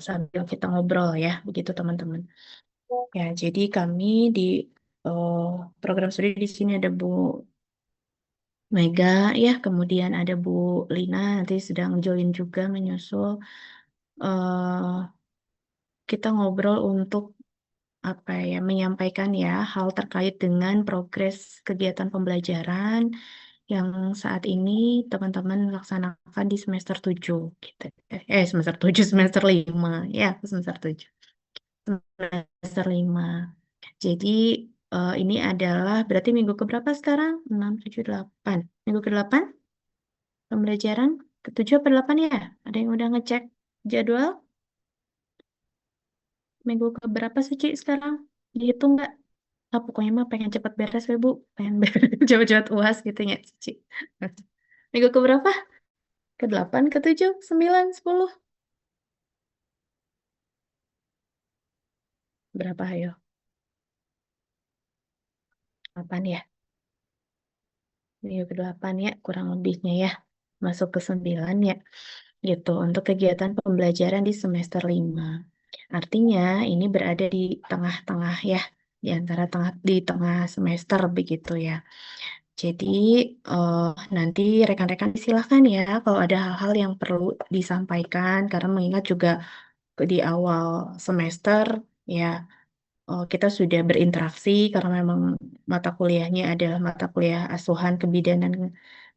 sambil kita ngobrol ya, begitu teman-teman. Ya, jadi kami di eh, program studi di sini ada Bu Mega ya, kemudian ada Bu Lina nanti sedang join juga menyusul. eh kita ngobrol untuk apa ya, menyampaikan ya hal terkait dengan progres kegiatan pembelajaran yang saat ini teman-teman laksanakan di semester 7 gitu. Semester 7 semester 5 ya, semester 7 semester 5. Jadi ini adalah berarti minggu keberapa sekarang? 6 7 8. Minggu ke-8 pembelajaran ke-7 apa 8 ya? Ada yang udah ngecek jadwal? Minggu keberapa sih, Ci, sekarang? Dihitung nggak? Ah, pokoknya mah pengen cepet beres ya, Bu. Pengen beres, cepet-cepet UAS gitu ya, Cici. Minggu keberapa? Ke-8, ke-7, 9, 10. Berapa, ayo? 8 ya? Minggu ke-8 ya, kurang lebihnya ya. Masuk ke 9 ya. Gitu, untuk kegiatan pembelajaran di semester 5. Artinya ini berada di tengah-tengah ya, di tengah semester begitu ya. Jadi eh, nanti rekan-rekan silahkan ya kalau ada hal-hal yang perlu disampaikan karena mengingat juga di awal semester ya, kita sudah berinteraksi karena memang mata kuliahnya adalah mata kuliah asuhan kebidanan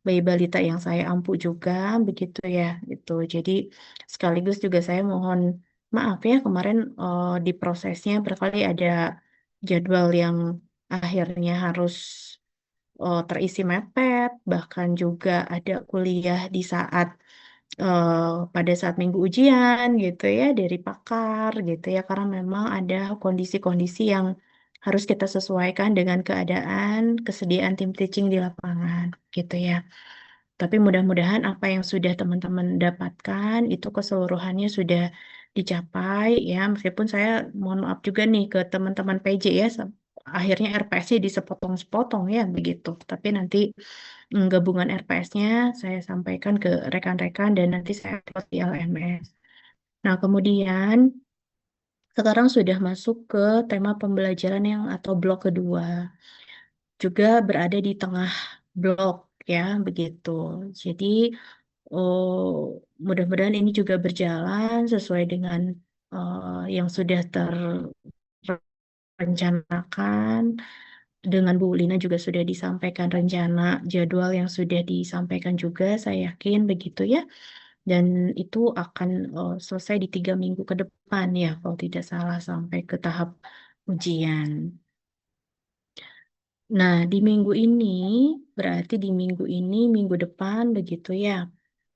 bayi balita yang saya ampu juga begitu ya itu. Jadi sekaligus juga saya mohon maaf ya kemarin di prosesnya berkali ada jadwal yang akhirnya harus terisi mepet, bahkan juga ada kuliah di saat eh, pada saat minggu ujian gitu ya dari pakar gitu ya karena memang ada kondisi-kondisi yang harus kita sesuaikan dengan keadaan kesediaan tim teaching di lapangan gitu ya. Tapi mudah-mudahan apa yang sudah teman-teman dapatkan itu keseluruhannya sudah dicapai ya. Meskipun saya mohon maaf juga nih ke teman-teman PJ ya, akhirnya RPS-nya disepotong-sepotong ya begitu. Tapi nanti gabungan RPS-nya saya sampaikan ke rekan-rekan dan nanti saya upload di LMS. Nah, kemudian sekarang sudah masuk ke tema pembelajaran yang atau blok kedua. Juga berada di tengah blok ya, begitu. Jadi oh, mudah-mudahan ini juga berjalan sesuai dengan yang sudah terrencanakan. Dengan Bu Lina juga sudah disampaikan rencana jadwal yang sudah disampaikan juga, saya yakin begitu ya. Dan itu akan selesai di 3 minggu ke depan ya, kalau tidak salah sampai ke tahap ujian. Nah, di minggu ini, berarti di minggu ini, minggu depan begitu ya.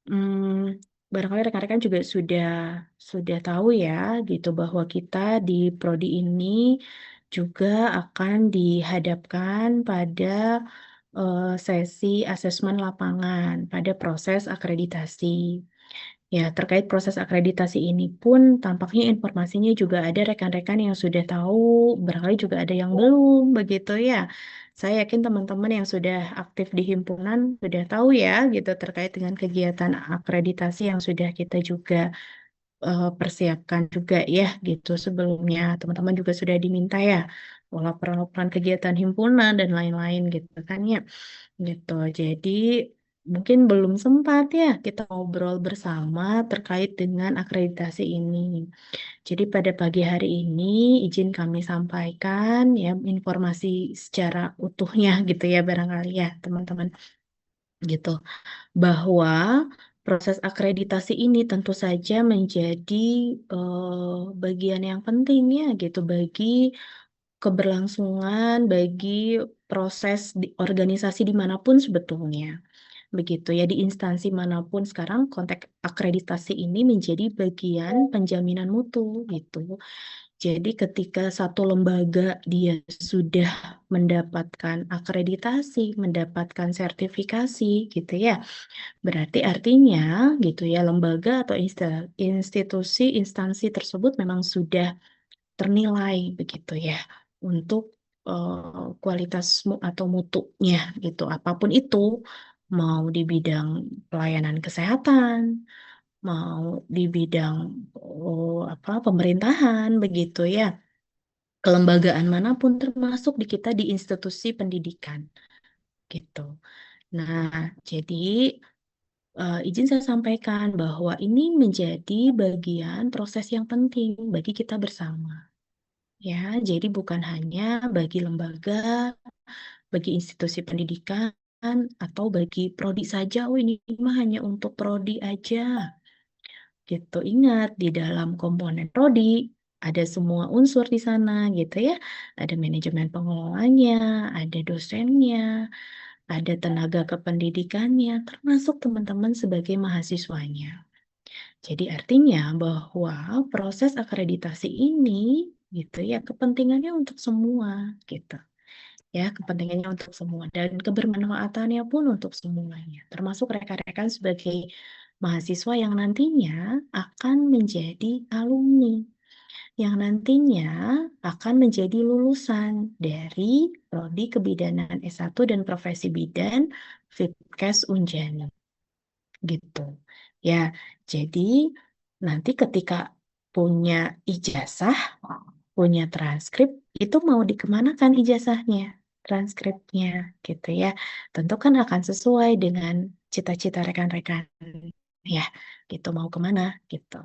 Hmm, barangkali rekan-rekan juga sudah tahu ya gitu bahwa kita di prodi ini juga akan dihadapkan pada sesi asesmen lapangan pada proses akreditasi. Ya, terkait proses akreditasi ini pun tampaknya informasinya juga ada rekan-rekan yang sudah tahu, barangkali juga ada yang belum, begitu ya. Saya yakin teman-teman yang sudah aktif di himpunan sudah tahu ya, gitu terkait dengan kegiatan akreditasi yang sudah kita juga persiapkan juga ya, gitu sebelumnya. Teman-teman juga sudah diminta ya, laporan-laporan kegiatan himpunan dan lain-lain gitu kan ya. Gitu. Jadi mungkin belum sempat ya kita ngobrol bersama terkait dengan akreditasi ini. Jadi pada pagi hari ini izin kami sampaikan ya informasi secara utuhnya gitu ya barangkali ya teman-teman gitu bahwa proses akreditasi ini tentu saja menjadi bagian yang penting ya gitu bagi keberlangsungan bagi proses di organisasi dimanapun sebetulnya. Begitu ya, di instansi manapun sekarang konteks akreditasi ini menjadi bagian penjaminan mutu gitu. Jadi ketika satu lembaga dia sudah mendapatkan akreditasi, mendapatkan sertifikasi gitu ya, berarti artinya gitu ya lembaga atau institusi instansi tersebut memang sudah ternilai begitu ya untuk kualitas atau mutunya gitu apapun itu mau di bidang pelayanan kesehatan mau di bidang apa pemerintahan begitu ya, kelembagaan manapun termasuk di kita di institusi pendidikan gitu. Nah, jadi izin saya sampaikan bahwa ini menjadi bagian proses yang penting bagi kita bersama. Ya, jadi bukan hanya bagi lembaga, bagi institusi pendidikan, atau bagi prodi saja. Oh, ini mah hanya untuk prodi aja. Gitu. Ingat, di dalam komponen prodi ada semua unsur di sana gitu ya. Ada manajemen pengelolanya, ada dosennya, ada tenaga kependidikannya, termasuk teman-teman sebagai mahasiswanya. Jadi artinya bahwa proses akreditasi ini gitu ya kepentingannya untuk semua gitu. Ya, kepentingannya untuk semua dan kebermanfaatannya pun untuk semuanya, termasuk rekan-rekan sebagai mahasiswa yang nantinya akan menjadi alumni, yang nantinya akan menjadi lulusan dari Prodi Kebidanan S1 dan Profesi Bidan Fipkes Unjani gitu. Ya, jadi nanti ketika punya ijazah, punya transkrip, itu mau dikemanakan ijazahnya, transkripnya, gitu ya. Tentu kan akan sesuai dengan cita-cita rekan-rekan, ya, gitu mau kemana, gitu.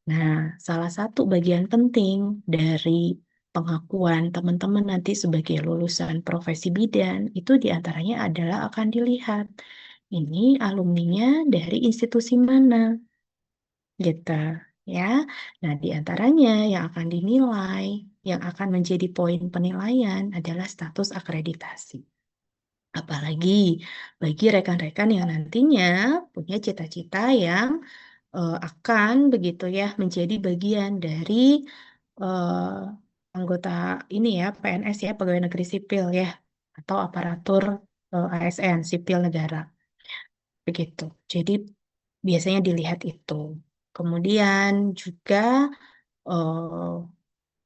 Nah, salah satu bagian penting dari pengakuan teman-teman nanti sebagai lulusan profesi bidan itu diantaranya adalah akan dilihat ini alumninya dari institusi mana, gitu ya. Nah, di antaranya yang akan dinilai, yang akan menjadi poin penilaian adalah status akreditasi. Apalagi bagi rekan-rekan yang nantinya punya cita-cita yang akan begitu ya menjadi bagian dari anggota ini ya PNS ya pegawai negeri sipil ya atau aparatur ASN sipil negara begitu. Jadi biasanya dilihat itu. Kemudian juga eh,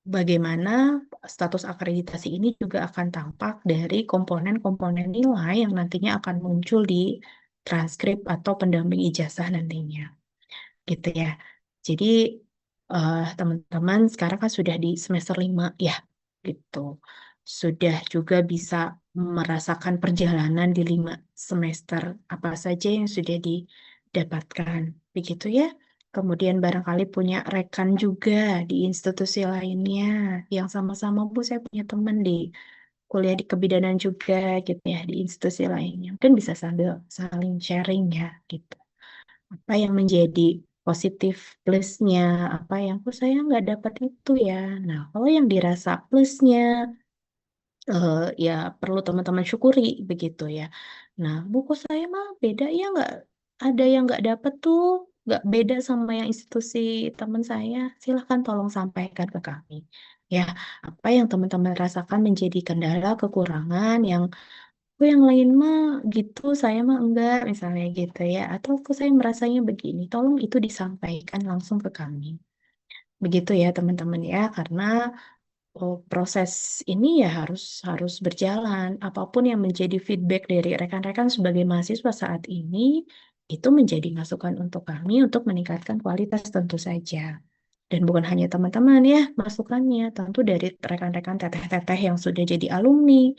bagaimana status akreditasi ini juga akan tampak dari komponen-komponen nilai yang nantinya akan muncul di transkrip atau pendamping ijazah nantinya. Gitu ya. Jadi teman-teman sekarang kan sudah di semester 5 ya, gitu. Sudah juga bisa merasakan perjalanan di 5 semester apa saja yang sudah didapatkan. Begitu ya. Kemudian barangkali punya rekan juga di institusi lainnya yang sama-sama Bu saya punya teman di kuliah di kebidanan juga gitu ya di institusi lainnya. Mungkin bisa sambil saling sharing ya gitu apa yang menjadi positif plusnya, apa yang kok saya nggak dapat itu ya. Nah, kalau yang dirasa plusnya, ya perlu teman-teman syukuri begitu ya. Nah, buku saya mah beda ya nggak ada yang nggak dapat tuh, nggak beda sama yang institusi teman saya. Silahkan tolong sampaikan ke kami. Ya, apa yang teman-teman rasakan menjadi kendala, kekurangan yang aku yang lain mah gitu, saya mah enggak, misalnya gitu ya. Atau aku saya merasanya begini, tolong itu disampaikan langsung ke kami. Begitu ya teman-teman ya, karena proses ini ya harus harus berjalan. Apapun yang menjadi feedback dari rekan-rekan sebagai mahasiswa saat ini, itu menjadi masukan untuk kami untuk meningkatkan kualitas tentu saja. Dan bukan hanya teman-teman ya, masukannya tentu dari rekan-rekan teteh-teteh yang sudah jadi alumni,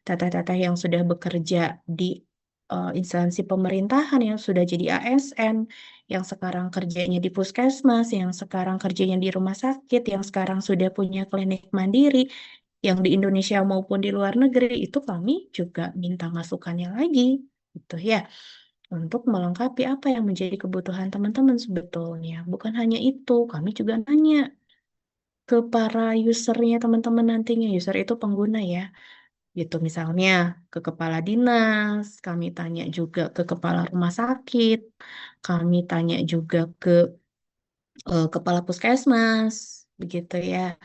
teteh-teteh yang sudah bekerja di instansi pemerintahan, yang sudah jadi ASN, yang sekarang kerjanya di puskesmas, yang sekarang kerjanya di rumah sakit, yang sekarang sudah punya klinik mandiri, yang di Indonesia maupun di luar negeri, itu kami juga minta masukannya lagi, gitu ya, untuk melengkapi apa yang menjadi kebutuhan teman-teman sebetulnya. Bukan hanya itu, kami juga nanya ke para usernya teman-teman nantinya, user itu pengguna ya gitu misalnya ke kepala dinas, kami tanya juga ke kepala rumah sakit, kami tanya juga ke kepala puskesmas, begitu ya,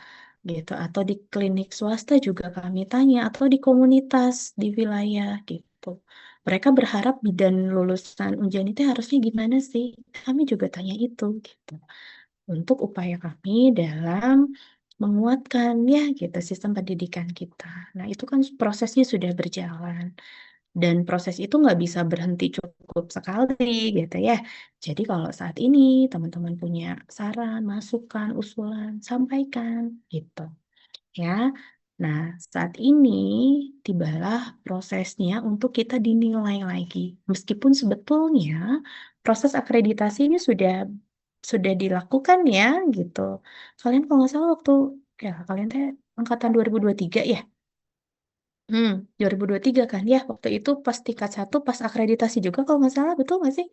gitu atau di klinik swasta juga kami tanya atau di komunitas di wilayah gitu. Mereka berharap bidan lulusan ujian itu harusnya gimana sih? Kami juga tanya itu gitu untuk upaya kami dalam menguatkan ya gitu sistem pendidikan kita. Nah, itu kan prosesnya sudah berjalan. Dan proses itu nggak bisa berhenti cukup sekali gitu ya. Jadi kalau saat ini teman-teman punya saran, masukan, usulan, sampaikan gitu ya. Nah, saat ini tibalah prosesnya untuk kita dinilai lagi. Meskipun sebetulnya proses akreditasi ini sudah dilakukan ya gitu. Kalian kalau nggak salah waktu ya kalian teh angkatan 2023 ya? 2023 kan ya, waktu itu pas tingkat satu, pas akreditasi juga kalau nggak salah, betul nggak sih?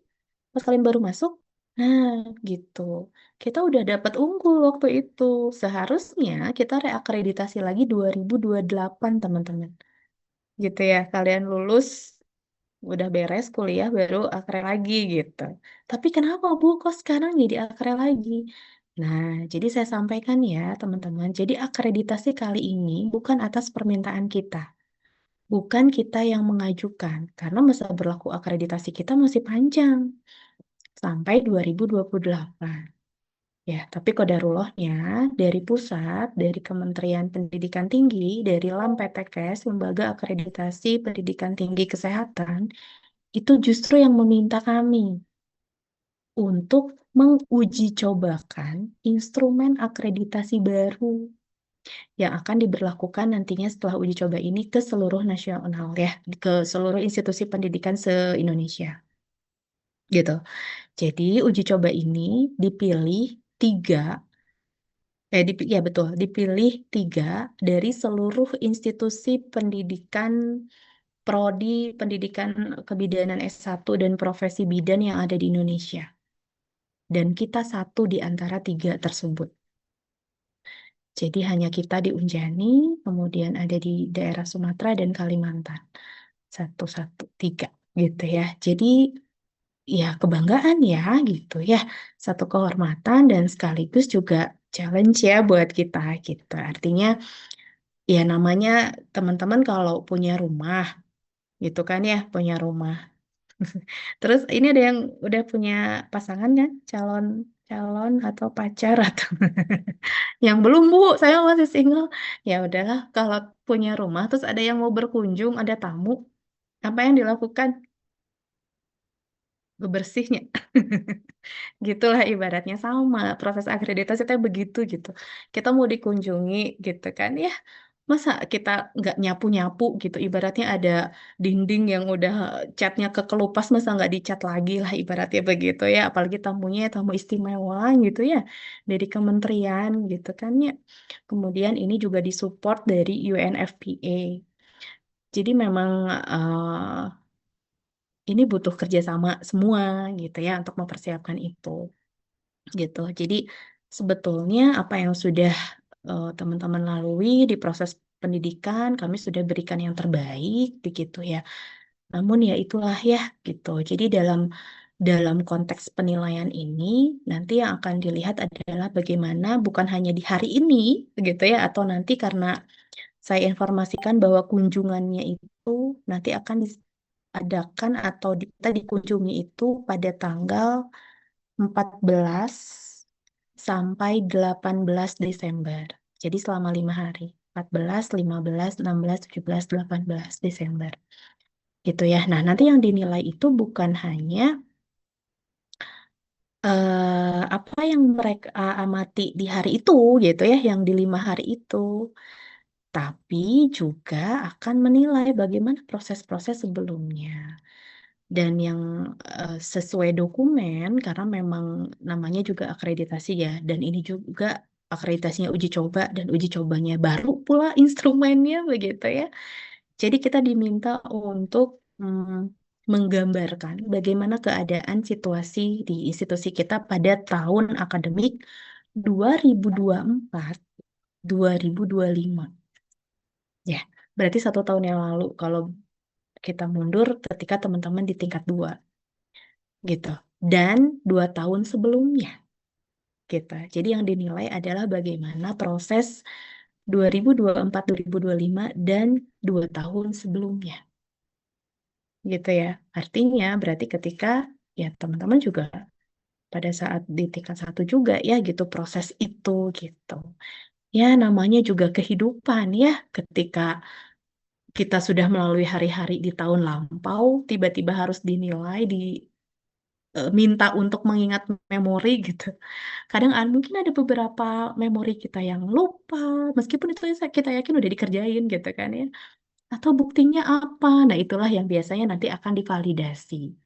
Pas kalian baru masuk? Nah, gitu. Kita udah dapat unggul waktu itu. Seharusnya kita reakreditasi lagi 2028, teman-teman. Gitu ya, kalian lulus, udah beres kuliah, baru akre lagi gitu. Tapi kenapa, Bu? Kok sekarang jadi akre lagi? Nah, jadi saya sampaikan ya, teman-teman. Jadi akreditasi kali ini bukan atas permintaan kita. Bukan kita yang mengajukan, karena masa berlaku akreditasi kita masih panjang, sampai 2028. Ya, tapi kodarullahnya dari pusat, dari Kementerian Pendidikan Tinggi, dari LAMPTKS, Lembaga Akreditasi Pendidikan Tinggi Kesehatan, itu justru yang meminta kami untuk menguji cobakan instrumen akreditasi baru yang akan diberlakukan nantinya setelah uji coba ini ke seluruh nasional ya, ke seluruh institusi pendidikan se-Indonesia gitu. Jadi uji coba ini dipilih tiga, ya betul, dipilih tiga dari seluruh institusi pendidikan prodi pendidikan kebidanan S1 dan profesi bidan yang ada di Indonesia. Dan kita satu di antara tiga tersebut. Jadi hanya kita di Unjani, kemudian ada di daerah Sumatera dan Kalimantan. Satu, satu, tiga gitu ya. Jadi ya kebanggaan ya gitu ya. Satu kehormatan dan sekaligus juga challenge ya buat kita gitu. Artinya ya namanya teman-teman kalau punya rumah gitu kan ya, punya rumah. Terus ini ada yang udah punya pasangan kan, calon calon atau pacar atau yang belum Bu, saya masih single. Ya udahlah, kalau punya rumah terus ada yang mau berkunjung, ada tamu, apa yang dilakukan? Bebersihnya. Gitulah ibaratnya sama proses akreditasi itu begitu gitu. Kita mau dikunjungi gitu kan ya. Masa kita nggak nyapu-nyapu gitu. Ibaratnya ada dinding yang udah catnya kekelupas masa nggak dicat lagi lah ibaratnya begitu ya. Apalagi tamunya tamu istimewa gitu ya dari kementerian gitu kan ya. Kemudian ini juga disupport dari UNFPA. Jadi memang ini butuh kerjasama semua gitu ya untuk mempersiapkan itu gitu. Jadi sebetulnya apa yang sudah teman-teman lalui di proses pendidikan, kami sudah berikan yang terbaik begitu ya. Namun ya itulah ya gitu. Jadi dalam dalam konteks penilaian ini nanti yang akan dilihat adalah bagaimana bukan hanya di hari ini gitu ya atau nanti karena saya informasikan bahwa kunjungannya itu nanti akan diadakan atau kita dikunjungi itu pada tanggal 14 sampai 18 Desember. Jadi selama 5 hari. 14, 15, 16, 17, 18 Desember. Gitu ya. Nah, nanti yang dinilai itu bukan hanya apa yang mereka amati di hari itu gitu ya, yang di 5 hari itu. Tapi juga akan menilai bagaimana proses-proses sebelumnya. Dan yang sesuai dokumen, karena memang namanya juga akreditasi ya, dan ini juga akreditasinya uji coba, dan uji cobanya baru pula instrumennya begitu ya. Jadi kita diminta untuk menggambarkan bagaimana keadaan situasi di institusi kita pada tahun akademik 2024-2025. Ya, berarti 1 tahun yang lalu kalau kita mundur ketika teman-teman di tingkat 2 gitu. Dan 2 tahun sebelumnya gitu. Jadi yang dinilai adalah bagaimana proses 2024-2025 dan 2 tahun sebelumnya gitu ya. Artinya berarti ketika ya teman-teman juga pada saat di tingkat 1 juga ya gitu proses itu gitu. Ya namanya juga kehidupan ya ketika kita sudah melalui hari-hari di tahun lampau, tiba-tiba harus dinilai, minta untuk mengingat memori gitu. Kadang mungkin ada beberapa memori kita yang lupa, meskipun itu kita yakin udah dikerjain gitu kan ya. Atau buktinya apa? Nah, itulah yang biasanya nanti akan divalidasi.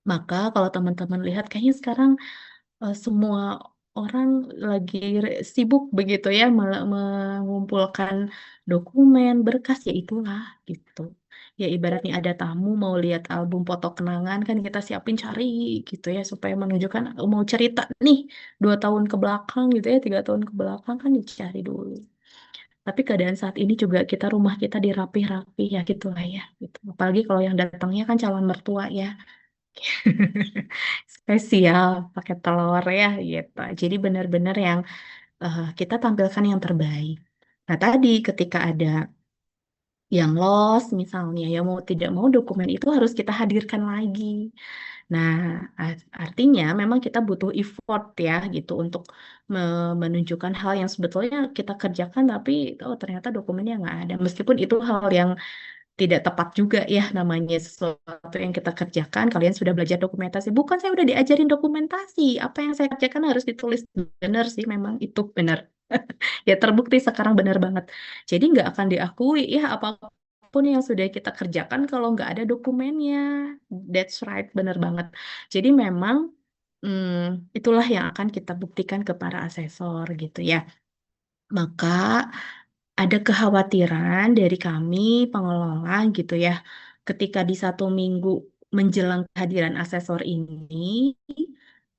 Maka kalau teman-teman lihat kayaknya sekarang semua orang lagi sibuk begitu ya mengumpulkan dokumen, berkas ya itulah gitu. Ya ibaratnya ada tamu mau lihat album foto kenangan kan kita siapin cari gitu ya supaya menunjukkan mau cerita nih 2 tahun ke belakang gitu ya 3 tahun ke belakang kan dicari dulu. Tapi keadaan saat ini juga kita rumah kita dirapih-rapih ya gitu lah ya gitu. Apalagi kalau yang datangnya kan calon mertua ya. Spesial pakai telur ya gitu. Jadi benar-benar yang kita tampilkan yang terbaik. Nah tadi ketika ada yang lost misalnya ya mau tidak mau dokumen itu harus kita hadirkan lagi. Nah artinya memang kita butuh effort ya gitu untuk menunjukkan hal yang sebetulnya kita kerjakan tapi oh ternyata dokumennya nggak ada. Meskipun itu hal yang tidak tepat juga ya namanya sesuatu yang kita kerjakan. Kalian sudah belajar dokumentasi. Bukan saya udah diajarin dokumentasi. Apa yang saya kerjakan harus ditulis. Benar sih memang itu benar. Ya terbukti sekarang benar banget. Jadi nggak akan diakui ya apapun yang sudah kita kerjakan kalau nggak ada dokumennya. That's right, benar banget. Jadi memang itulah yang akan kita buktikan ke para asesor gitu ya. Maka ada kekhawatiran dari kami pengelola gitu ya, ketika di 1 minggu menjelang kehadiran asesor ini,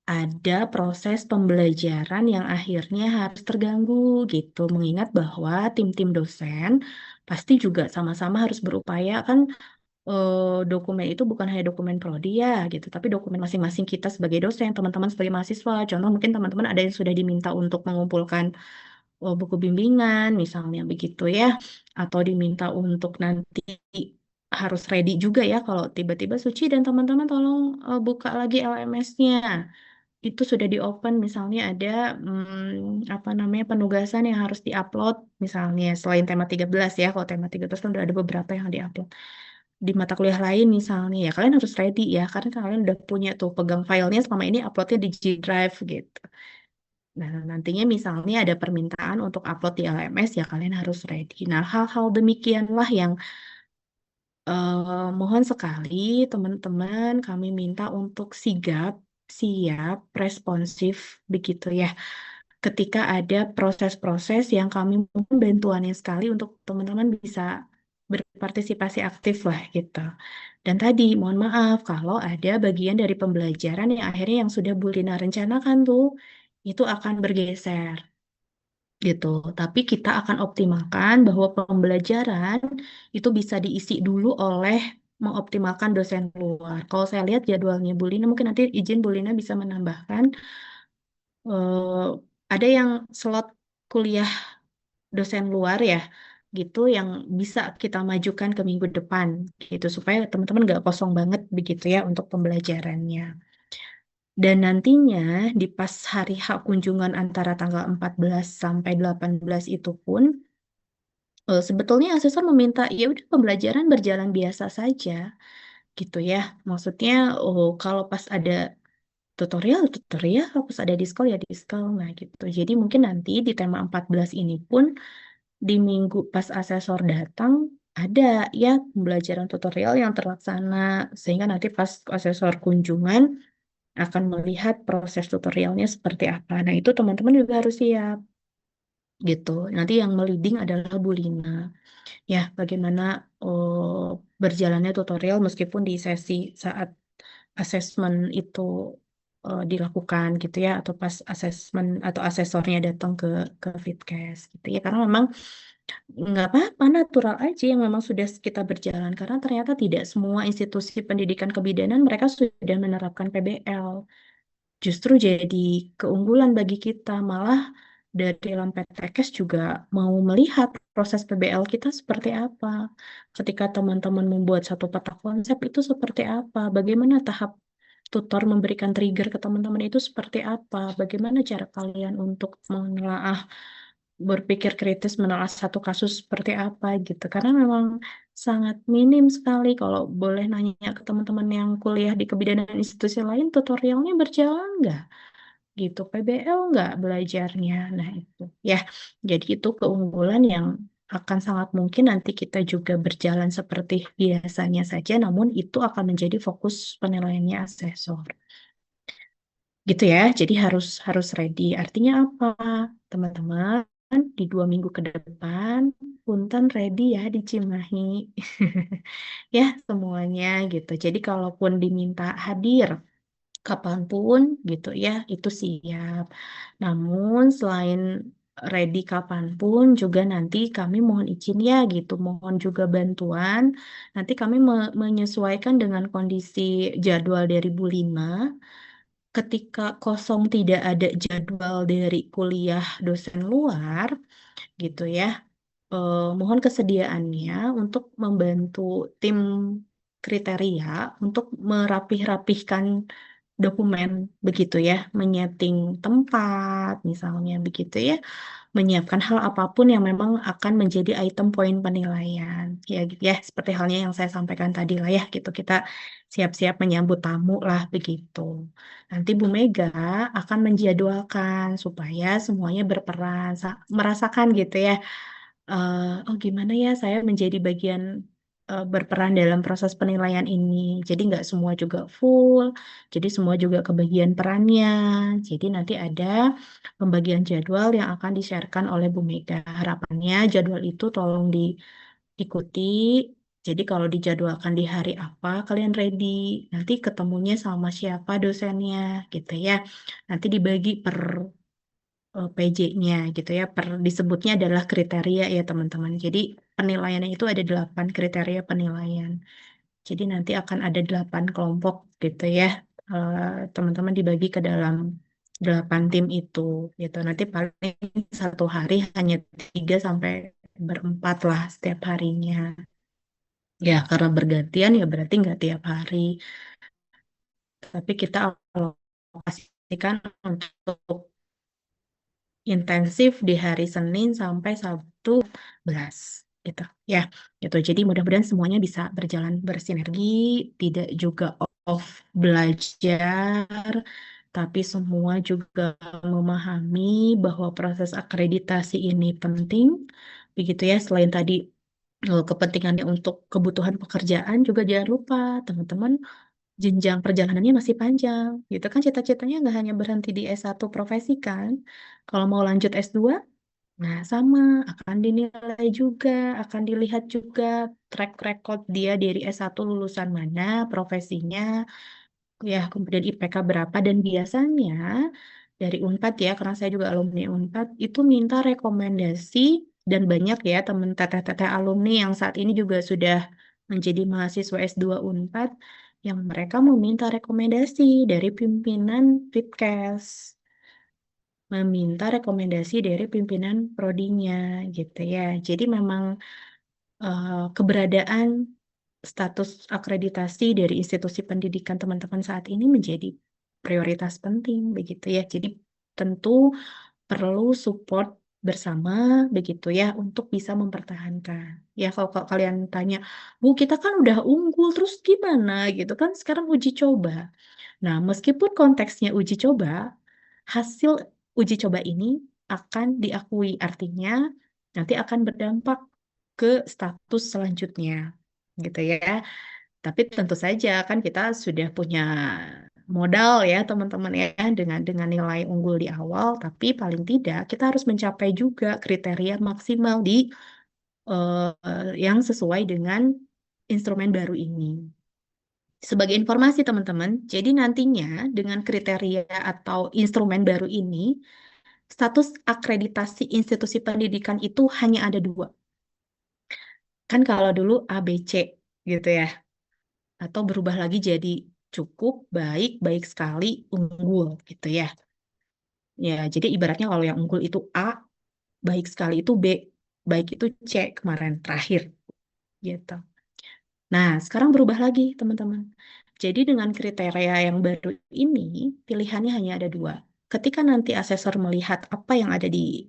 ada proses pembelajaran yang akhirnya harus terganggu gitu, mengingat bahwa tim-tim dosen pasti juga sama-sama harus berupaya kan dokumen itu bukan hanya dokumen prodi ya gitu, tapi dokumen masing-masing kita sebagai dosen, teman-teman sebagai mahasiswa. Contoh mungkin teman-teman ada yang sudah diminta untuk mengumpulkan buku bimbingan misalnya begitu ya atau diminta untuk nanti harus ready juga ya kalau tiba-tiba Suci dan teman-teman tolong buka lagi LMS-nya itu sudah di open misalnya ada apa namanya penugasan yang harus diupload misalnya selain tema 13 ya kalau tema 13 kan udah ada beberapa yang diupload di mata kuliah lain misalnya ya kalian harus ready ya karena kalian udah punya tuh pegang filenya selama ini uploadnya di G Drive gitu. Nah, nantinya misalnya ada permintaan untuk upload di LMS, ya kalian harus ready. Nah, hal-hal demikianlah yang mohon sekali teman-teman kami minta untuk sigap, siap, responsif, begitu ya. Ketika ada proses-proses yang kami mohon bantuannya sekali untuk teman-teman bisa berpartisipasi aktif lah gitu. Dan tadi mohon maaf kalau ada bagian dari pembelajaran yang akhirnya yang sudah Bu Lina rencanakan tuh, itu akan bergeser gitu. Tapi kita akan optimalkan bahwa pembelajaran itu bisa diisi dulu oleh mengoptimalkan dosen luar. Kalau saya lihat jadwalnya Bu Lina, mungkin nanti izin Bu Lina bisa menambahkan eh, ada yang slot kuliah dosen luar ya, gitu yang bisa kita majukan ke minggu depan, gitu supaya teman-teman nggak kosong banget begitu ya untuk pembelajarannya. Dan nantinya di pas hari H kunjungan antara tanggal 14 sampai 18 itu pun sebetulnya asesor meminta ya udah pembelajaran berjalan biasa saja gitu ya. Maksudnya kalau pas ada tutorial tutorial, kalau pas ada diskon ya diskon nah gitu. Jadi mungkin nanti di tema 14 ini pun di minggu pas asesor datang ada ya pembelajaran tutorial yang terlaksana sehingga nanti pas asesor kunjungan akan melihat proses tutorialnya seperti apa. Nah, itu teman-teman juga harus siap gitu. Nanti yang meliding adalah Bu Lina. Ya, bagaimana berjalannya tutorial meskipun di sesi saat asesmen itu dilakukan gitu ya atau pas asesmen atau asesornya datang ke Fitcast gitu ya. Karena memang nggak apa-apa, natural aja yang memang sudah kita berjalan. Karena ternyata tidak semua institusi pendidikan kebidanan mereka sudah menerapkan PBL. Justru jadi keunggulan bagi kita. Malah dari dalam PTKes juga mau melihat proses PBL kita seperti apa. Ketika teman-teman membuat satu peta konsep itu seperti apa. Bagaimana tahap tutor memberikan trigger ke teman-teman itu seperti apa. Bagaimana cara kalian untuk menelaah berpikir kritis menelaah satu kasus seperti apa gitu. Karena memang sangat minim sekali. Kalau boleh nanya ke teman-teman yang kuliah di kebidanan institusi lain, tutorialnya berjalan nggak? Gitu. PBL nggak belajarnya. Nah itu ya. Jadi itu keunggulan yang akan sangat mungkin nanti kita juga berjalan seperti biasanya saja, namun itu akan menjadi fokus penilaiannya asesor. Gitu ya, jadi harus harus ready. Artinya apa, teman-teman? Di 2 minggu ke depan, punten ready ya di Cimahi. Ya, semuanya gitu. Jadi kalaupun diminta hadir kapanpun gitu ya, itu siap. Namun selain ready kapanpun, juga nanti kami mohon izin ya gitu, mohon juga bantuan. Nanti kami menyesuaikan dengan kondisi jadwal dari Bu Lina ketika kosong tidak ada jadwal dari kuliah dosen luar gitu ya, mohon kesediaannya untuk membantu tim kriteria untuk merapih-rapihkan dokumen begitu ya, menyeting tempat misalnya begitu ya, menyiapkan hal apapun yang memang akan menjadi item poin penilaian. Ya gitu ya, seperti halnya yang saya sampaikan tadi lah ya, gitu kita siap-siap menyambut tamu lah begitu. Nanti Bu Mega akan menjadwalkan supaya semuanya berperan, merasakan gitu ya. Oh gimana ya saya menjadi bagian berperan dalam proses penilaian ini. Jadi nggak semua juga full, jadi semua juga kebagian perannya. Jadi nanti ada pembagian jadwal yang akan di-sharekan oleh Bu Mega. Harapannya jadwal itu tolong diikuti. Jadi kalau dijadwalkan di hari apa, kalian ready. Nanti ketemunya sama siapa dosennya gitu ya. Nanti dibagi per PJ-nya gitu ya. Disebutnya adalah kriteria ya teman-teman. Jadi penilaiannya itu ada 8 kriteria penilaian. Jadi nanti akan ada 8 kelompok gitu ya. Teman-teman dibagi ke dalam 8 tim itu gitu. Nanti paling satu hari hanya 3 sampai berempat lah setiap harinya. Ya karena bergantian ya berarti nggak tiap hari. Tapi kita alokasikan untuk intensif di hari Senin sampai Sabtu 11 gitu ya, gitu. Jadi mudah-mudahan semuanya bisa berjalan bersinergi, tidak juga off belajar, tapi semua juga memahami bahwa proses akreditasi ini penting begitu ya. Selain tadi kepentingannya untuk kebutuhan pekerjaan, juga jangan lupa teman-teman, jenjang perjalanannya masih panjang gitu kan, cita-citanya nggak hanya berhenti di S1 profesi kan, kalau mau lanjut S2, nah sama, akan dinilai juga, akan dilihat juga track record dia dari S1 lulusan mana, profesinya, ya kemudian IPK berapa, dan biasanya dari Unpad ya, karena saya juga alumni Unpad, itu minta rekomendasi, dan banyak ya teman teteh-teteh alumni yang saat ini juga sudah menjadi mahasiswa S2 Unpad, yang mereka meminta rekomendasi dari pimpinan Fitkes, meminta rekomendasi dari pimpinan prodinya gitu ya. Jadi memang keberadaan status akreditasi dari institusi pendidikan teman-teman saat ini menjadi prioritas penting begitu ya. Jadi tentu perlu support bersama begitu ya untuk bisa mempertahankan. Ya kalau kalian tanya, Bu, kita kan udah unggul terus gimana gitu kan, sekarang uji coba. Nah, meskipun konteksnya uji coba, hasil uji coba ini akan diakui, artinya nanti akan berdampak ke status selanjutnya, gitu ya. Tapi tentu saja kan kita sudah punya modal ya teman-teman ya, dengan nilai unggul di awal, tapi paling tidak kita harus mencapai juga kriteria maksimal di yang sesuai dengan instrumen baru ini. Sebagai informasi teman-teman, jadi nantinya dengan kriteria atau instrumen baru ini, status akreditasi institusi pendidikan itu hanya ada dua. Kan kalau dulu A, B, C gitu ya. Atau berubah lagi jadi cukup, baik, baik sekali, unggul gitu ya. Ya, jadi ibaratnya kalau yang unggul itu A, baik sekali itu B, baik itu C kemarin terakhir gitu. Nah, sekarang berubah lagi, teman-teman. Jadi dengan kriteria yang baru ini, pilihannya hanya ada dua. Ketika nanti asesor melihat apa yang ada di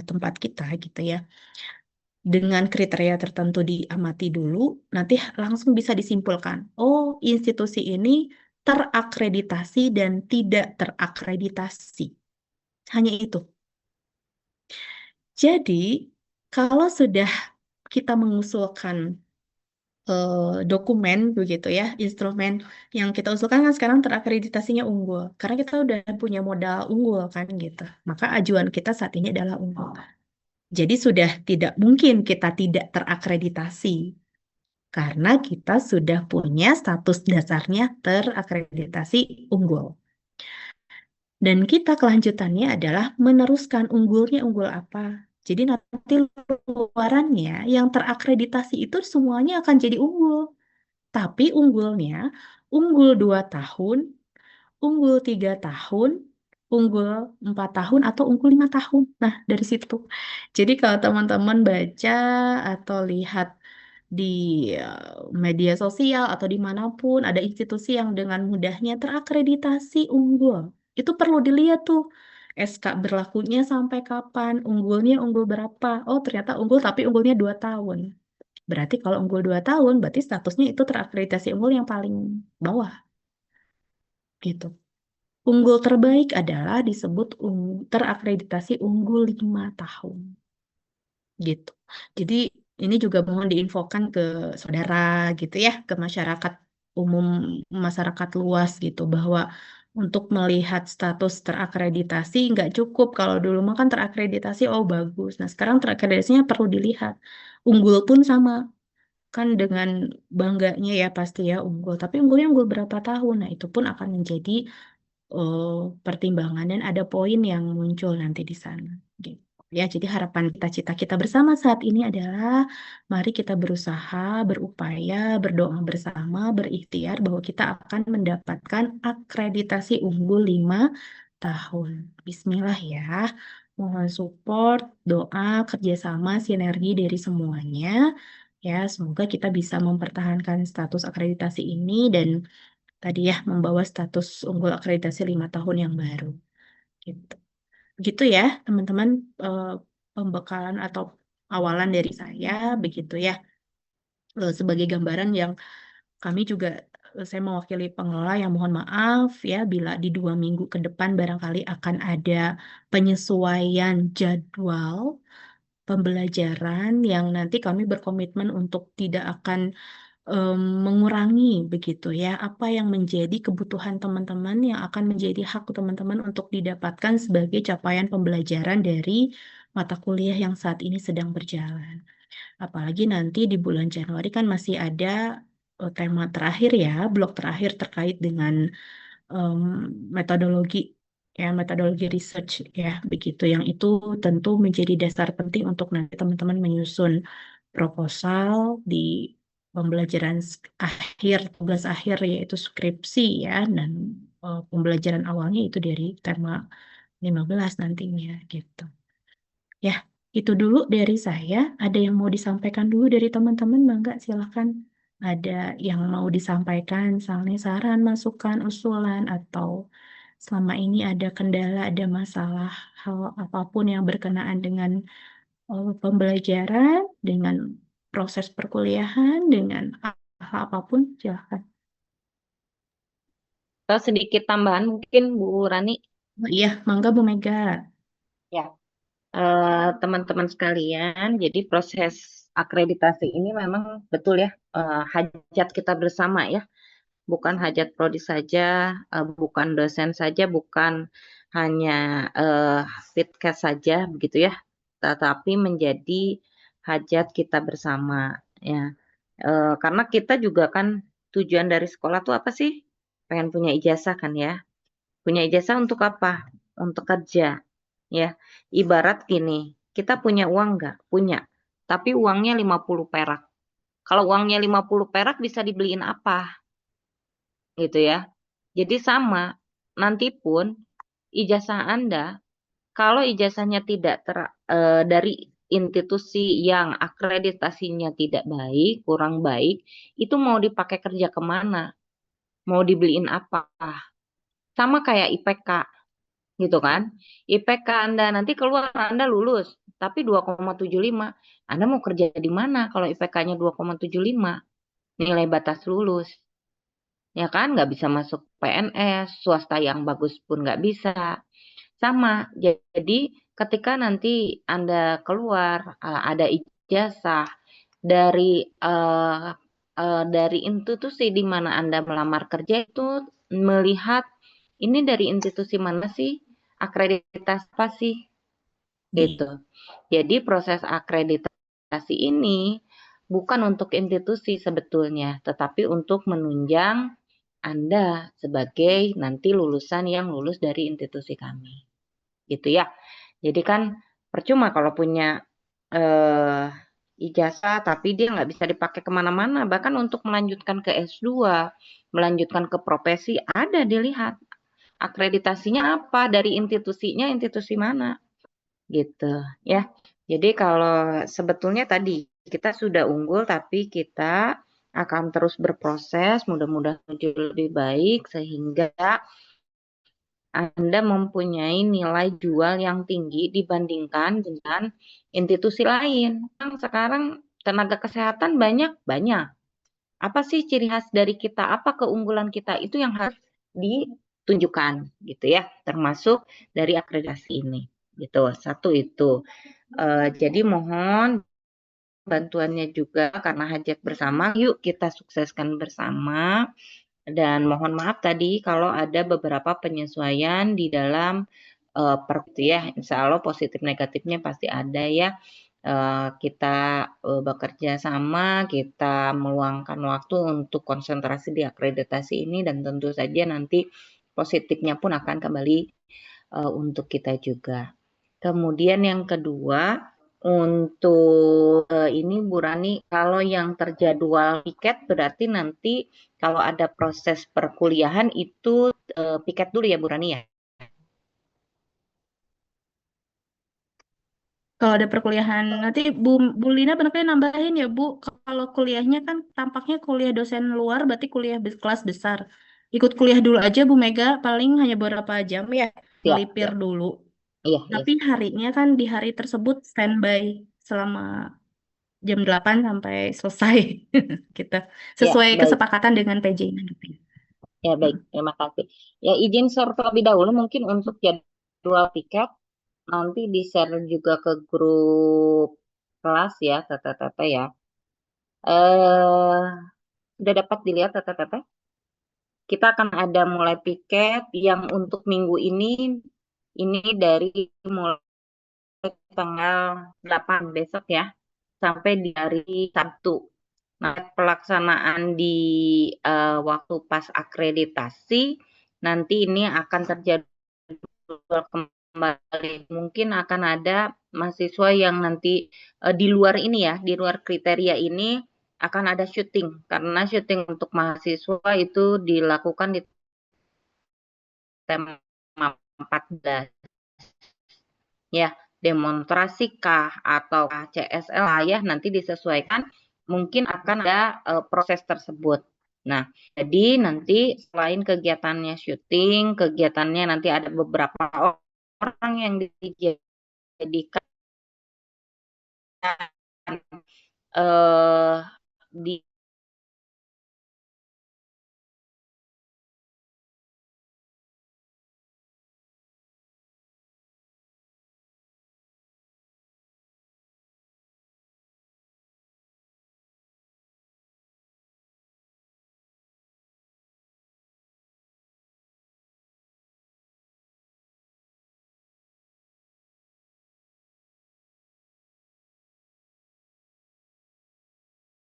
tempat kita gitu ya. Dengan kriteria tertentu diamati dulu, nanti langsung bisa disimpulkan, oh institusi ini terakreditasi dan tidak terakreditasi. Hanya itu. Jadi, kalau sudah kita mengusulkan dokumen begitu ya, instrumen yang kita usulkan kan sekarang terakreditasinya unggul, karena kita udah punya modal unggul kan gitu. Maka ajuan kita saat ini adalah unggul. Jadi sudah tidak mungkin kita tidak terakreditasi karena kita sudah punya status dasarnya terakreditasi unggul. Dan kita kelanjutannya adalah meneruskan unggulnya unggul apa. Jadi nanti luarannya yang terakreditasi itu semuanya akan jadi unggul. Tapi unggulnya, unggul 2 tahun, unggul 3 tahun, unggul 4 tahun, atau unggul 5 tahun. Nah, dari situ. Jadi kalau teman-teman baca atau lihat di media sosial atau dimanapun ada institusi yang dengan mudahnya terakreditasi unggul. Itu perlu dilihat tuh. SK berlakunya sampai kapan, unggulnya unggul berapa. Oh, ternyata unggul tapi unggulnya 2 tahun. Berarti kalau unggul 2 tahun, berarti statusnya itu terakreditasi unggul yang paling bawah, gitu. Unggul terbaik adalah disebut terakreditasi unggul 5 tahun, gitu. Jadi ini juga mohon diinfokan ke saudara gitu ya, ke masyarakat umum, masyarakat luas gitu, bahwa untuk melihat status terakreditasi nggak cukup. Kalau dulu mah kan terakreditasi, oh bagus. Nah sekarang terakreditasinya perlu dilihat. Unggul pun sama. Kan dengan bangganya ya pasti ya unggul. Tapi unggulnya unggul berapa tahun? Nah, itu pun akan menjadi eh, pertimbangan dan ada poin yang muncul nanti di sana. Gitu. Ya, jadi harapan cita-cita kita bersama saat ini adalah mari kita berusaha, berupaya, berdoa bersama, berikhtiar bahwa kita akan mendapatkan akreditasi unggul 5 tahun. Bismillah ya. Mohon support, doa, kerjasama, sinergi dari semuanya. Ya, semoga kita bisa mempertahankan status akreditasi ini dan tadi ya membawa status unggul akreditasi 5 tahun yang baru. Gitu. Begitu ya, teman-teman, eh, pembekalan atau awalan dari saya, begitu ya. Sebagai gambaran yang kami juga, saya mewakili pengelola yang mohon maaf ya bila di 2 minggu ke depan barangkali akan ada penyesuaian jadwal pembelajaran yang nanti kami berkomitmen untuk tidak akan mengurangi begitu ya apa yang menjadi kebutuhan teman-teman yang akan menjadi hak teman-teman untuk didapatkan sebagai capaian pembelajaran dari mata kuliah yang saat ini sedang berjalan. Apalagi nanti di bulan Januari kan masih ada tema terakhir ya, blok terakhir terkait dengan em, metodologi ya, metodologi research ya, begitu. Yang itu tentu menjadi dasar penting untuk nanti teman-teman menyusun proposal di pembelajaran akhir, tugas akhir yaitu skripsi ya, dan pembelajaran awalnya itu dari tema 15 nantinya gitu. Ya, itu dulu dari saya. Ada yang mau disampaikan dulu dari teman-teman, Mangga, silakan. Ada yang mau disampaikan, misalnya saran, masukan, usulan, atau selama ini ada kendala, ada masalah, hal apapun yang berkenaan dengan pembelajaran, dengan proses perkuliahan, dengan hal apapun, silakan. Kalau sedikit tambahan mungkin Bu Rani, Oh, iya, Mangga Bu Mega. ya, teman-teman sekalian, jadi proses akreditasi ini memang betul ya, hajat kita bersama ya, bukan hajat prodi saja, bukan dosen saja, bukan hanya Fitkes saja begitu ya, tetapi menjadi hajat kita bersama ya. Karena kita juga kan tujuan dari sekolah tuh apa sih? Pengen punya ijazah kan ya. Punya ijazah untuk apa? Untuk kerja. Ya, ibarat gini, kita punya uang nggak? Punya. Tapi uangnya 50 perak. Kalau uangnya 50 perak bisa dibeliin apa? Gitu ya. Jadi sama, nanti pun ijazah Anda, kalau ijazahnya tidak dari institusi yang akreditasinya tidak baik, kurang baik, itu mau dipakai kerja kemana? Mau dibeliin apa? Sama kayak IPK. gitu kan. IPK Anda nanti keluar Anda lulus, tapi 2,75. Anda mau kerja di mana kalau IPK-nya 2,75? Nilai batas lulus. Ya kan, nggak bisa masuk PNS, swasta yang bagus pun nggak bisa. Sama, jadi ketika nanti Anda keluar, ada ijazah dari dari institusi di mana Anda melamar kerja itu melihat ini dari institusi mana sih, akreditasi apa sih, gitu. Jadi proses akreditasi ini bukan untuk institusi sebetulnya, tetapi untuk menunjang Anda sebagai nanti lulusan yang lulus dari institusi kami. Gitu ya. Jadi kan percuma kalau punya eh, ijazah tapi dia nggak bisa dipakai kemana-mana. Bahkan untuk melanjutkan ke S2, melanjutkan ke profesi ada dilihat. Akreditasinya apa, dari institusinya, institusi mana. Gitu ya. Jadi kalau sebetulnya tadi kita sudah unggul tapi kita akan terus berproses, mudah-mudahan menuju lebih baik sehingga Anda mempunyai nilai jual yang tinggi dibandingkan dengan institusi lain. Sekarang tenaga kesehatan banyak. Apa sih ciri khas dari kita? Apa keunggulan kita? Itu yang harus ditunjukkan gitu ya, termasuk dari akreditasi ini. Gitu. Satu itu. Jadi mohon bantuannya juga karena hajat bersama. Yuk kita sukseskan bersama. Dan mohon maaf tadi kalau ada beberapa penyesuaian di dalam ya. Insya Allah positif negatifnya pasti ada ya. Kita bekerja sama, kita meluangkan waktu untuk konsentrasi di akreditasi ini dan tentu saja nanti positifnya pun akan kembali untuk kita juga. Kemudian yang kedua, untuk ini Bu Rani, kalau yang terjadwal piket berarti nanti kalau ada proses perkuliahan itu piket dulu ya Bu Rani ya? Kalau ada perkuliahan, nanti Bu Lina benarnya nambahin ya Bu, kalau kuliahnya kan tampaknya kuliah dosen luar, berarti kuliah kelas besar. Ikut kuliah dulu aja Bu Mega, paling hanya beberapa jam ya, Siap, melipir siap. dulu. Iya, iya. Tapi harinya kan di hari tersebut standby selama jam 8 sampai selesai kita Ya, sesuai baik. kesepakatan dengan PJ-nya gitu ya. Ya, baik. Hmm. Terima kasih. Ya, izin share terlebih dahulu mungkin untuk jadwal piket nanti di-share juga ke grup kelas ya, Tete ya. Eh, sudah dapat dilihat Tete? Kita akan ada mulai piket yang untuk minggu ini dari mulai tanggal 8 besok ya, sampai di hari Sabtu. Nah, pelaksanaan di waktu pas akreditasi, nanti ini akan terjadi kembali. Mungkin akan ada mahasiswa yang nanti di luar ini ya, di luar kriteria ini akan ada syuting. Karena syuting untuk mahasiswa itu dilakukan di tema 14 ya, demonstrasi kah atau CSL ya, nanti disesuaikan mungkin akan ada proses tersebut. Nah, jadi nanti selain kegiatannya syuting, kegiatannya nanti ada beberapa orang yang dijadikan eh di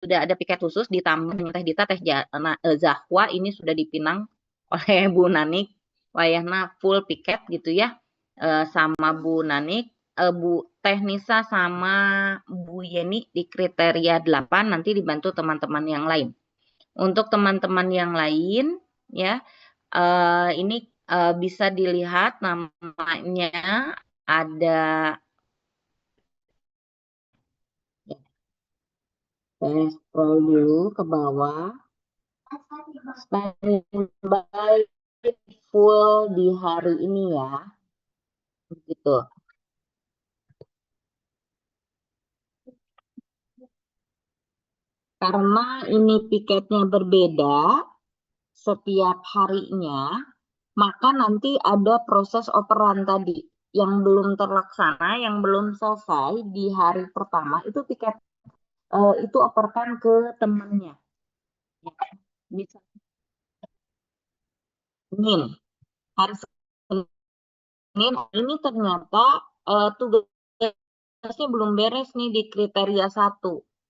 sudah ada piket khusus ditambah dengan Teh Dita, Zahwa ini sudah dipinang oleh Bu Nanik, wayahna full piket gitu ya, sama Bu Nanik, Bu Teh Nisa sama Bu Yeni di kriteria 8 nanti dibantu teman-teman yang lain. Untuk teman-teman yang lain ya, ini bisa dilihat namanya ada, saya scroll dulu ke bawah. Standby full di hari ini ya. gitu. Karena ini piketnya berbeda setiap harinya, maka nanti ada proses operan tadi yang belum terlaksana, yang belum selesai di hari pertama itu piket itu operkan ke temannya. Ya. Bisa Senin, hari Senin ini ternyata tugasnya belum beres nih di kriteria 1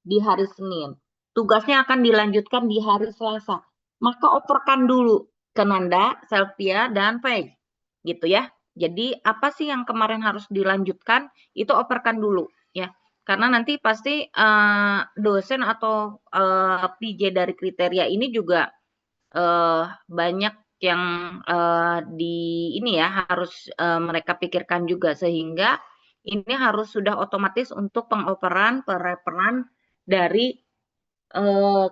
di hari Senin. Tugasnya akan dilanjutkan di hari Selasa. Maka operkan dulu ke Nanda, Selvia, dan Faye. Gitu ya. Jadi apa sih yang kemarin harus dilanjutkan, itu operkan dulu ya. Karena nanti pasti dosen atau PJ dari kriteria ini juga banyak yang di ini ya harus mereka pikirkan juga, sehingga ini harus sudah otomatis untuk pengoperan pereperan dari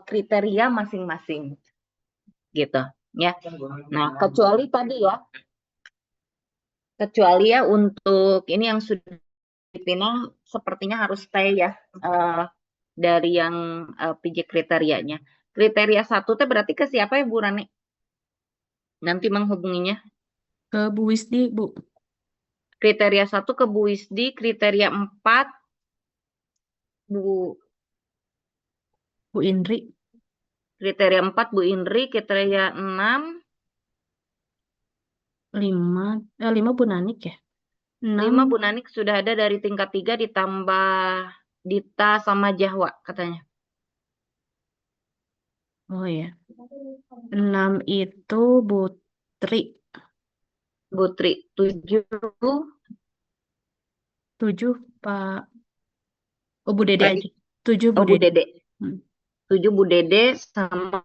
kriteria masing-masing gitu ya. Nah, kecuali ya untuk ini yang sudah dipinang sepertinya harus stay ya dari yang PJ kriterianya. Kriteria 1 itu berarti ke siapa ya Bu Rani? Nanti menghubunginya. Ke Bu Wisdi, Bu. Kriteria 1 ke Bu Wisdi, kriteria 4 Bu Bu Indri. kriteria 4 Bu Indri, kriteria 6 5 Bu Nanik ya. 6. 5 Bu Nanik sudah ada dari tingkat 3 ditambah Dita sama Jahwa katanya. Oh ya. 6 itu Bu Tri. Bu Tri 7 7 Pak. Oh, Bu Dede tadi aja. 7 Bu Bu Dede. Dede. Hmm. 7 Bu Dede sama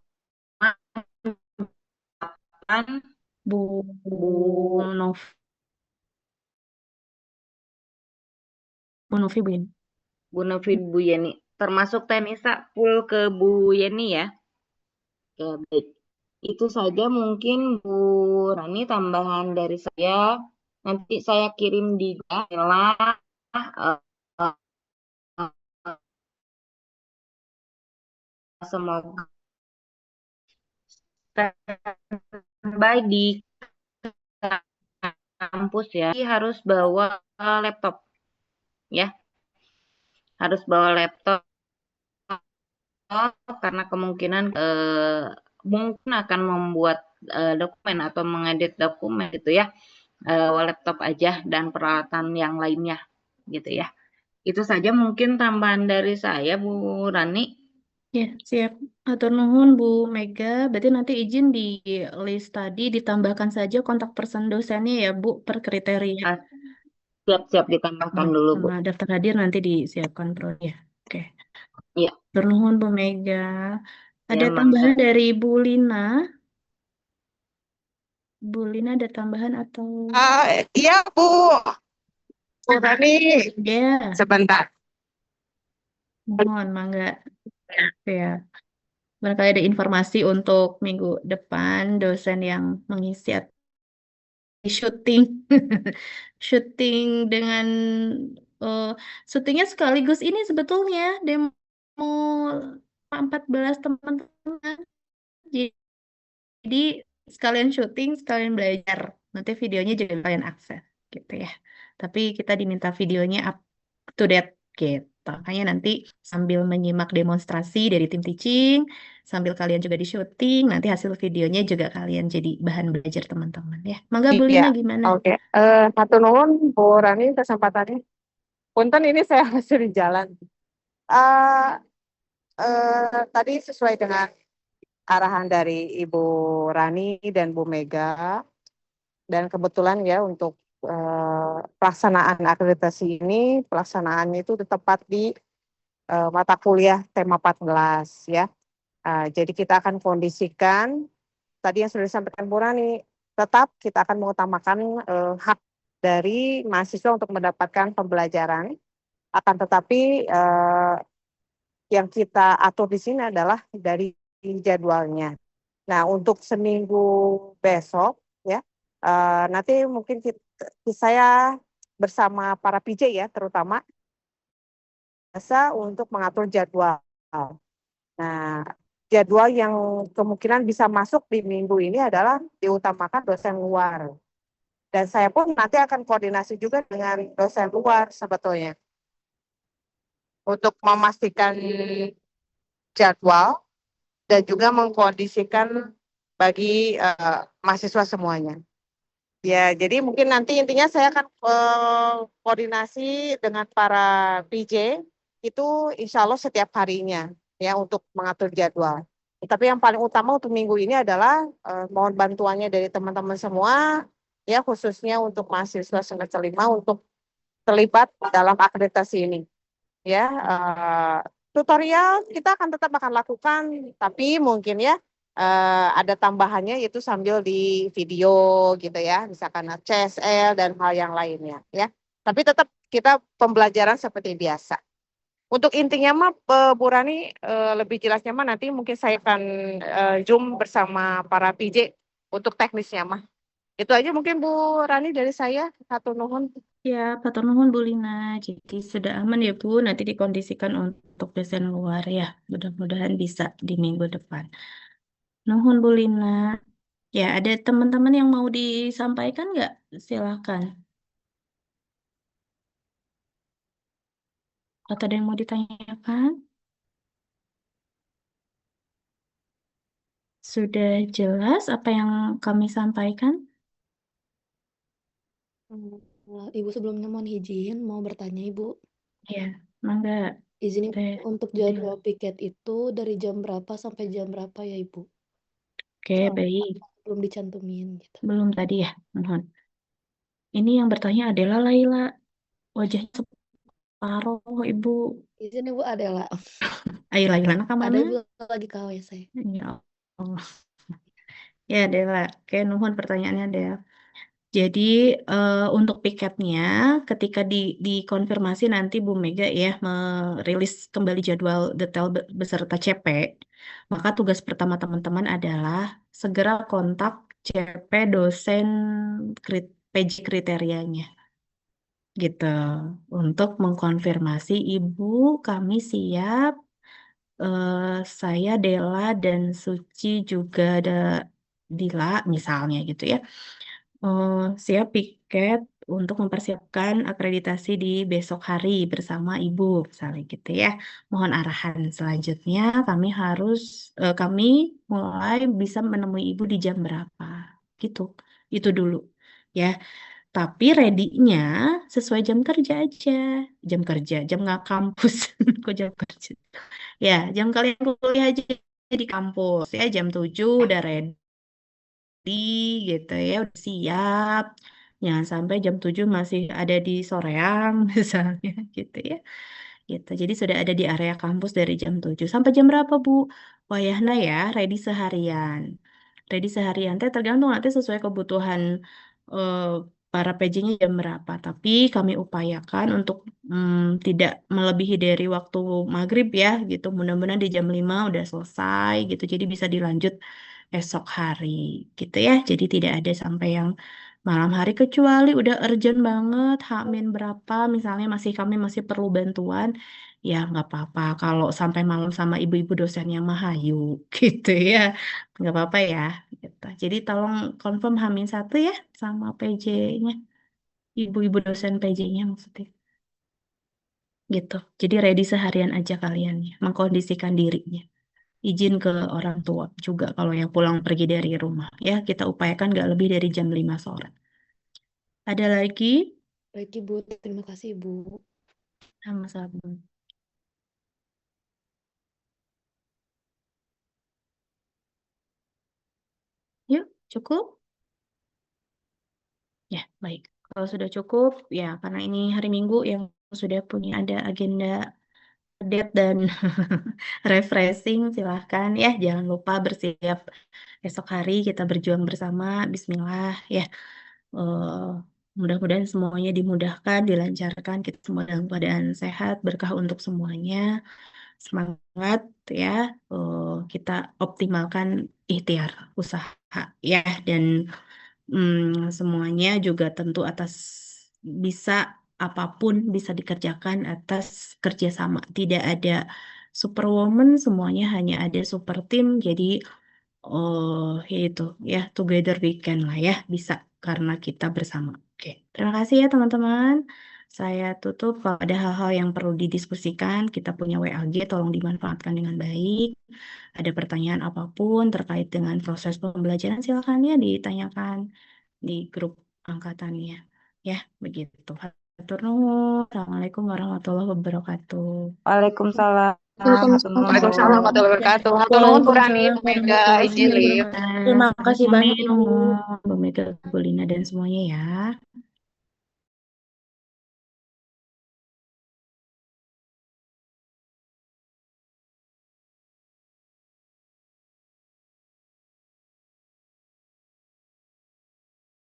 8 Bu Bu Nov. Bu Novi, Bu Yeni. Bu Novi, Bu Yeni. Termasuk Tenisa full ke Bu Yeni ya. Oke, baik. Itu saja mungkin Bu Rani tambahan dari saya. Nanti saya kirim di Gmail. Semoga standby di kampus ya. Harus bawa laptop ya. Harus bawa laptop karena kemungkinan mungkin akan membuat dokumen atau mengedit dokumen gitu ya. Laptop aja dan peralatan yang lainnya gitu ya. Itu saja mungkin tambahan dari saya, Bu Rani. Ya, siap. Atur nuhun Bu Mega. Berarti nanti izin di list tadi ditambahkan saja kontak person dosennya ya Bu per kriteria. Ah, siap-siap ditambahkan Nah, dulu, Bu. sama daftar hadir nanti disiapkan Pro ya. Oke. Iya, Atur nuhun Bu Mega. Ada ya tambahan mangga. dari Bu Lina. Bu Lina ada tambahan atau? Iya Bu, Bu Rani, Ya, sebentar. mohon mangga. Ya. Barangkali ada informasi untuk minggu depan dosen yang mengisi syuting syuting dengan eh, syutingnya sekaligus ini sebetulnya demo 14 teman-teman, jadi sekalian syuting sekalian belajar, nanti videonya juga kalian akses gitu ya, tapi kita diminta videonya up to date gitu. Makanya nanti sambil menyimak demonstrasi dari tim teaching, sambil kalian juga di syuting, nanti hasil videonya juga kalian jadi bahan belajar teman-teman ya. Mangga Bu Iya, Lina gimana? oke. Satu nuhun Bu Rani kesempatannya. Punten ini saya masih di jalan. Eh, Tadi sesuai dengan arahan dari Ibu Rani dan Bu Mega, dan kebetulan ya untuk pelaksanaan akreditasi ini, pelaksanaannya itu tepat di mata kuliah tema 14 ya. Jadi kita akan kondisikan tadi yang sudah disampaikan Bu Rani, tetap kita akan mengutamakan hak dari mahasiswa untuk mendapatkan pembelajaran, akan tetapi yang kita atur di sini adalah dari jadwalnya. Nah, untuk seminggu besok ya, nanti mungkin saya bersama para PJ ya, terutama untuk mengatur jadwal. Nah, jadwal yang kemungkinan bisa masuk di minggu ini adalah diutamakan dosen luar. Dan saya pun nanti akan koordinasi juga dengan dosen luar sebetulnya untuk memastikan jadwal dan juga mengkondisikan bagi mahasiswa semuanya. Ya, jadi mungkin nanti intinya saya akan koordinasi dengan para PJ itu insya Allah setiap harinya ya untuk mengatur jadwal. Tapi yang paling utama untuk minggu ini adalah mohon bantuannya dari teman-teman semua ya khususnya untuk mahasiswa semester 5 untuk terlibat dalam akreditasi ini. Ya, tutorial kita akan lakukan, tapi mungkin ya ada tambahannya yaitu sambil di video gitu ya, misalkan CSL dan hal yang lainnya ya. Tapi tetap kita pembelajaran seperti biasa. Untuk intinya mah Bu Rani lebih jelasnya mah nanti mungkin saya akan Zoom bersama para PJ untuk teknisnya mah. Itu aja mungkin Bu Rani dari saya. Satu nuhun. Ya, Pak nuhun Bu Lina. Jadi sudah aman ya Bu, nanti dikondisikan untuk dosen luar ya. Mudah-mudahan bisa di minggu depan. Nuhun Bu Lina. Ya, ada teman-teman yang mau disampaikan nggak? Silakan. Atau ada yang mau ditanyakan? Sudah jelas apa yang kami sampaikan? Ibu sebelumnya mohon izin mau bertanya Ibu. Ya, mangga. Izin Ibu, Teh. untuk jadwal piket itu dari jam berapa sampai jam berapa ya Ibu? Oke, Soalnya baik. belum dicantumin gitu. Belum tadi ya, mohon. Ini yang bertanya adalah Laila. Wajahnya separuh, Ibu. Izin Ibu Adela. Ayo Laila, nak Ada mana? Ibu lagi ke WC. Ya Allah. Ya, Dela. Oke, nuhun pertanyaannya, Del. Jadi untuk piketnya ketika dikonfirmasi nanti Bu Mega ya merilis kembali jadwal detail beserta CP, maka tugas pertama teman-teman adalah segera kontak CP dosen PJ kriterianya gitu untuk mengkonfirmasi Ibu kami siap, saya Dela dan Suci juga ada Dila misalnya gitu ya. Siap piket untuk mempersiapkan akreditasi di besok hari bersama Ibu, misalnya gitu ya. Mohon arahan selanjutnya kami mulai bisa menemui Ibu di jam berapa, gitu. Itu dulu, ya. Tapi ready-nya sesuai jam kerja aja, jam nggak kampus, kok jam kerja. Ya, jam kalian kuliah aja di kampus ya, jam 7 udah ready gitu ya, udah siap. Jangan sampai jam 7 masih ada di Soreang misalnya gitu ya. Gitu. Jadi sudah ada di area kampus dari jam 7 sampai jam berapa, Bu? Wayahna ya, ready seharian. Ready seharian teh tergantung nanti sesuai kebutuhan eh, para PJ-nya jam berapa. Tapi kami upayakan untuk tidak melebihi dari waktu maghrib ya gitu. Mudah-mudahan di jam 5 udah selesai gitu. Jadi bisa dilanjut esok hari gitu ya. Jadi tidak ada sampai yang malam hari kecuali udah urgent banget, H-min berapa misalnya kami masih perlu bantuan, ya nggak apa-apa. Kalau sampai malam sama ibu-ibu dosennya mah hayu gitu ya, nggak apa-apa ya. Gitu. Jadi tolong confirm H-1 ya sama PJ-nya, ibu-ibu dosen PJ-nya maksudnya. Gitu. Jadi ready seharian aja kalian ya, mengkondisikan dirinya. Izin ke orang tua juga kalau yang pulang pergi dari rumah. Ya, kita upayakan nggak lebih dari jam 5 sore. Ada lagi? Baik Ibu, terima kasih Ibu. Sama-sama. Yuk, cukup? Ya, baik. Kalau sudah cukup, ya karena ini hari Minggu yang sudah punya ada agenda update dan refreshing, silahkan ya. Jangan lupa bersiap esok hari kita berjuang bersama. Bismillah ya. Eh, mudah-mudahan semuanya dimudahkan, dilancarkan. Kita semua dalam keadaan sehat, berkah untuk semuanya. Semangat ya. Kita optimalkan ikhtiar usaha ya dan semuanya juga tentu atas bisa apapun bisa dikerjakan atas kerjasama. Tidak ada superwoman, semuanya hanya ada super team. Jadi itu ya together we can lah ya bisa karena kita bersama. Oke, terima kasih ya teman-teman. Saya tutup kalau ada hal-hal yang perlu didiskusikan. Kita punya WAG, tolong dimanfaatkan dengan baik. Ada pertanyaan apapun terkait dengan proses pembelajaran, silakan ya ditanyakan di grup angkatannya. Ya, begitu. Hatur nuhun. Assalamualaikum warahmatullahi wabarakatuh. Waalaikumsalam. Hatur Waalaikumsalam nuhun. warahmatullahi wabarakatuh. Hatur nuhun Bu Rani, Waalaikumsalam Bu Mega, warahmatullahi Ijin Lim. wabarakatuh. Terima kasih banyak, Terima Ibu. kasih banyak Bu Mega, Bu Lina dan semuanya ya.